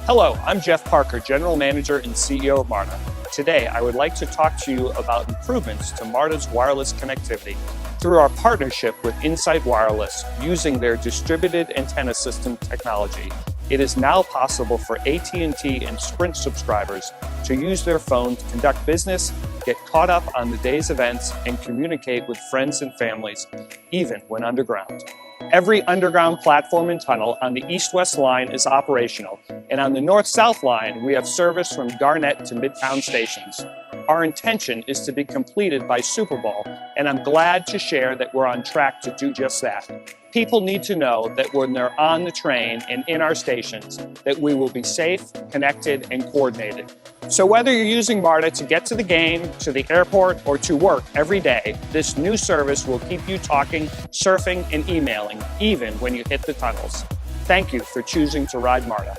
Hello, I'm Jeff Parker, General Manager and CEO of MARTA. Today, I would like to talk to you about improvements to MARTA's wireless connectivity through our partnership with Insight Wireless using their distributed antenna system technology. It is now possible for AT&T and Sprint subscribers to use their phone to conduct business, get caught up on the day's events, and communicate with friends and families, even when underground. Every underground platform and tunnel on the east-west line is operational, and on the north-south line, we have service from Garnet to Midtown stations. Our intention is to be completed by Super Bowl, and I'm glad to share that we're on track to do just that. People need to know that when they're on the train and in our stations, that we will be safe, connected, and coordinated. So whether you're using MARTA to get to the game, to the airport, or to work every day, this new service will keep you talking, surfing, and emailing, even when you hit the tunnels. Thank you for choosing to ride MARTA.